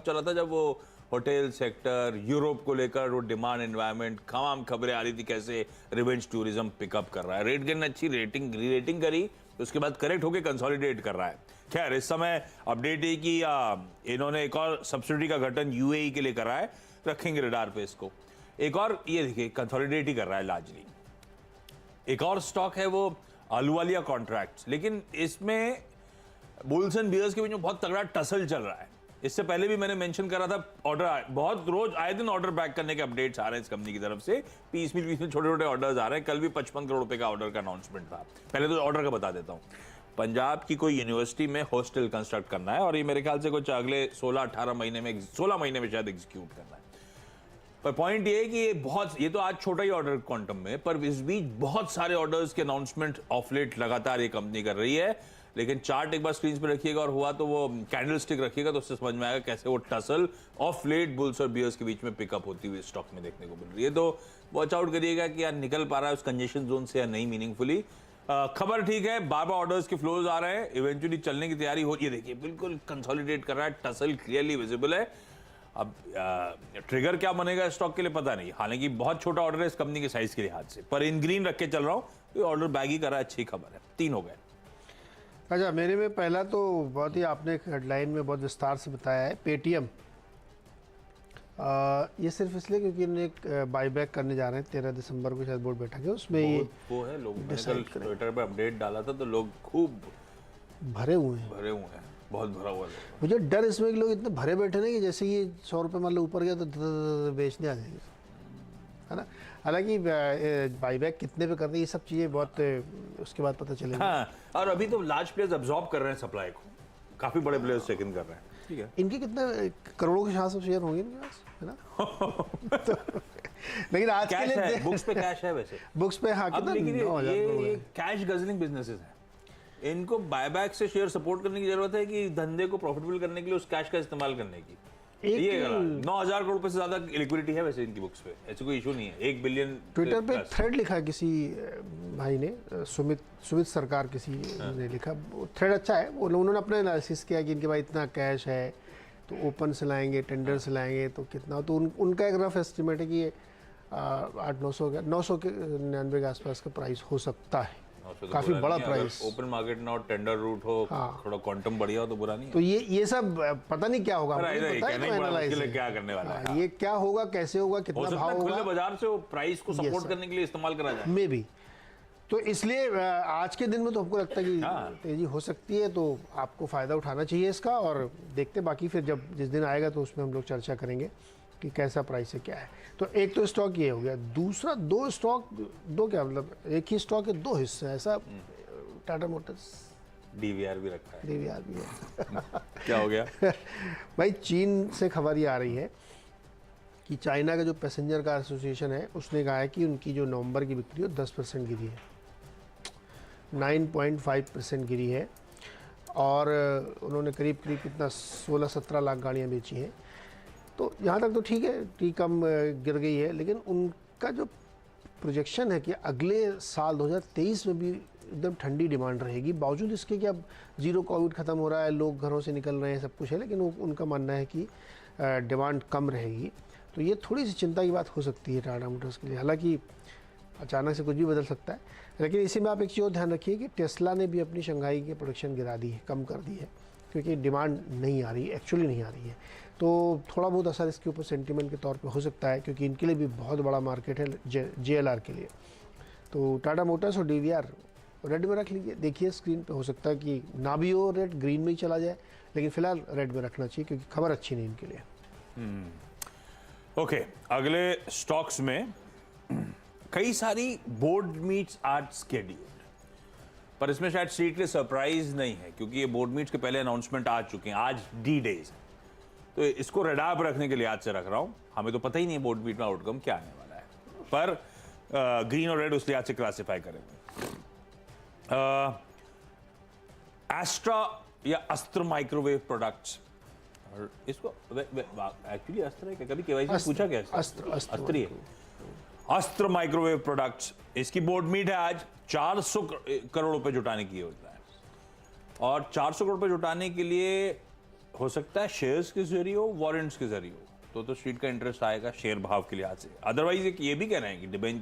चला था जब वो होटल सेक्टर, यूरोप को लेकर वो डिमांड एनवायरनमेंट, तमाम खबरें आ रही थी कैसे रिवेंज टूरिज्म पिकअप कर रहा है। रेटगेन अच्छी रेटिंग करी, उसके बाद करेक्ट होकर कंसोलिडेट कर रहा है। खैर इस समय अपडेट है कि इन्होंने एक और सब्सिडी का गठन यूएई के लिए करा है, रखेंगे रडार पे इसको। एक और ये देखिए कंसोलिडेट ही कर रहा है लार्जली। एक और स्टॉक है वो अहलुवालिया कॉन्ट्रैक्ट्स, लेकिन इसमें बुल्स एंड बियर्स के बीच में बहुत तगड़ा टसल चल रहा है। इससे पहले भी मैंने मेंशन करा था, ऑर्डर बहुत रोज आए दिन ऑर्डर बैक करने के अपडेट्स आ रहे हैं इस कंपनी की तरफ से। पीस में छोटे छोटे ऑर्डर्स आ रहे हैं। कल भी 55 करोड़ रुपए का ऑर्डर का अनाउंसमेंट था। पहले तो ऑर्डर का बता देता हूँ। पंजाब की कोई यूनिवर्सिटी में हॉस्टल कंस्ट्रक्ट करना है और ये मेरे ख्याल से कुछ अगले 16 महीने में शायद एग्जीक्यूट करना है। पर पॉइंट ये है कि ये तो आज छोटा ही ऑर्डर क्वांटम में, पर इस बीच बहुत सारे ऑर्डर्स के अनाउंसमेंट ऑफ लेट लगातार ये कंपनी कर रही है। लेकिन चार्ट एक बार स्क्रीन पे रखिएगा और हुआ तो वो कैंडल स्टिक रखिएगा तो उससे समझ में आएगा कैसे वो टसल ऑफ लेट बुल्स और बियर्स के बीच में पिकअप होती हुई स्टॉक में देखने को मिल रही है। तो वॉच आउट करिएगा कि यार निकल पा रहा है उस कंजेशन जोन से या नहीं मीनिंगफुली। खबर ठीक है, बार बार ऑर्डर्स के फ्लोज आ रहे हैं, इवेंचुअली चलने की तैयारी हो रही है। देखिए बिल्कुल कंसोलिडेट कर रहा है, टसल क्लियरली विजिबल है। अब ट्रिगर क्या बनेगा स्टॉक के लिए पता नहीं, हालांकि बहुत छोटा ऑर्डर है इस कंपनी के साइज के लिहाज से, पर इन ग्रीन रख के चल रहा हूँ। तो ऑर्डर बैग ही करा, अच्छी खबर है। 3 हो गए। अच्छा, मेरे में पहला तो बहुत ही आपने हेडलाइन में बहुत विस्तार से बताया है, पेटीएम। ये सिर्फ इसलिए क्योंकि इन्होंने एक बाईबैक करने जा रहे हैं 13 दिसंबर को शायद बोर्ड बैठक है, उसमें ये वो है लोग, मैंने कल ट्विटर पे अपडेट डाला था तो लोग खूब भरे हुए हैं, बहुत भरा हुआ है। मुझे डर इसमें कि लोग इतने भरे बैठे ना कि जैसे ये 100 रुपये मान लो ऊपर गया तो बेचने आ जाएंगे, है ना। हालांकि बाईबैक कितने पे करते हैं ये सब चीज़ें बहुत उसके बाद पता चलेगा। हाँ, और अभी तो लार्ज प्लेयर्स अब्सॉर्ब कर रहे हैं सप्लाई को, काफी बड़े प्लेयर्स चेक इन कर रहे हैं। ठीक है, इनके कितने करोड़ों के हिसाब से शेयर होंगे इनके पास, है ना। तो, लेकिन आज के लिए बुक्स पे कैश है वैसे, बुक्स पे हाँ कितना, ये कैश गजलिंग बिजनेसेस हैं। इनको बायबैक से शेयर सपोर्ट करने की जरूरत है कि धंधे को प्रॉफिटेबल करने के लिए उस कैश का इस्तेमाल करने की। ये 9,000 करोड़ रुपए से ज्यादा लिक्विडिटी है वैसे इनकी बुक्स पे, ऐसे कोई इशू नहीं है। 1 बिलियन ट्विटर पे थ्रेड लिखा है किसी भाई ने, सुमित सरकार किसी ने लिखा, थ्रेड अच्छा है। वो उन्होंने अपना एनालिसिस किया कि इनके पास इतना कैश है तो ओपन से लाएंगे, टेंडर से लाएंगे तो कितना, तो उनका एक रफ एस्टिमेट है कि ये 900 के 99 के आसपास का प्राइस हो सकता है। काफी बड़ा प्राइस, ओपन मार्केट ना हो, टेंडर रूट हो, थोड़ा क्वांटम बढ़िया हो तो बुरा नहीं। तो ये सब पता नहीं क्या होगा, क्या करने वाला है, ये क्या होगा, कैसे होगा, कितना भाव होगा, खुले बाजार से वो प्राइस को सपोर्ट करने के लिए इस्तेमाल करा जाए मे बी। तो इसलिए आज के दिन में तो हमको लगता है कि तेजी हो सकती है, तो आपको फायदा उठाना चाहिए इसका। और देखते बाकी फिर जब जिस दिन आएगा तो उसमें हम लोग चर्चा करेंगे कि कैसा प्राइस है, क्या है। तो एक तो स्टॉक ये हो गया। दूसरा, दो क्या मतलब, एक ही स्टॉक के 2 हिस्से ऐसा, टाटा मोटर्स डीवीआर भी रखा है, डीवीआर भी है। क्या हो गया भाई, चीन से खबर ये आ रही है कि चाइना का जो पैसेंजर कार एसोसिएशन है उसने कहा है कि उनकी जो नवंबर की बिक्री हो 10% गिरी है, 9.5% गिरी है। और उन्होंने करीब कितना 16-17 लाख गाड़ियाँ बेची हैं। तो यहाँ तक तो ठीक है, कम गिर गई है, लेकिन उनका जो प्रोजेक्शन है कि अगले साल 2023 में भी एकदम ठंडी डिमांड रहेगी, बावजूद इसके कि अब जीरो कोविड ख़त्म हो रहा है, लोग घरों से निकल रहे हैं, सब कुछ है, लेकिन उनका मानना है कि डिमांड कम रहेगी। तो ये थोड़ी सी चिंता की बात हो सकती है टाटा मोटर्स के लिए। हालांकि अचानक से कुछ भी बदल सकता है, लेकिन इसी में आप एक चीज़ और ध्यान रखिए कि टेस्ला ने भी अपनी शंघाई की प्रोडक्शन गिरा दी है, कम कर दी है, क्योंकि डिमांड नहीं आ रही, एक्चुअली नहीं आ रही है। तो थोड़ा बहुत असर इसके ऊपर सेंटीमेंट के तौर पे हो सकता है, क्योंकि इनके लिए भी बहुत बड़ा मार्केट है JLR के लिए। तो टाटा मोटर्स और DVR रेड में रख लीजिए। देखिए स्क्रीन पे, हो सकता है कि ना भी हो रेड, ग्रीन में ही चला जाए, लेकिन फिलहाल रेड में रखना चाहिए क्योंकि खबर अच्छी नहीं इनके लिए। ओके, अगले स्टॉक्स में कई सारी बोर्ड मीट्स आज स्केड्यूल्ड, पर इसमें शायद स्ट्रीट के लिए सरप्राइज नहीं है क्योंकि ये बोर्ड मीट्स के पहले अनाउंसमेंट आ चुके हैं। आज D-Days, तो इसको रडार पर रखने के लिए आज से रख रहा हूं। हमें तो पता ही नहीं है बोर्ड मीट में आउटकम क्या आने वाला है, पर ग्रीन और रेड उसलिए आज से क्लासिफाई करेंगे। एस्ट्रा या अस्त्र माइक्रोवेव प्रोडक्ट्स, और इसको एक्चुअली अस्त्र है, कभी केवाईसी पूछा क्या? अस्त्र ही है। अस्त्र माइक्रोवेव प्रोडक्ट्स, इसकी बोर्ड मीट है आज। 400 करोड़ रुपए जुटाने की योजना है, और 400 करोड़ रुपए जुटाने के लिए हो सकता है शेयर्स के जरिए हो, वारंट्स के जरिए हो, तो स्ट्रीट का इंटरेस्ट आएगा शेयर भाव के लिहाज से। अदरवाइज एक ये भी कह रहे हैं कि डिबेंचर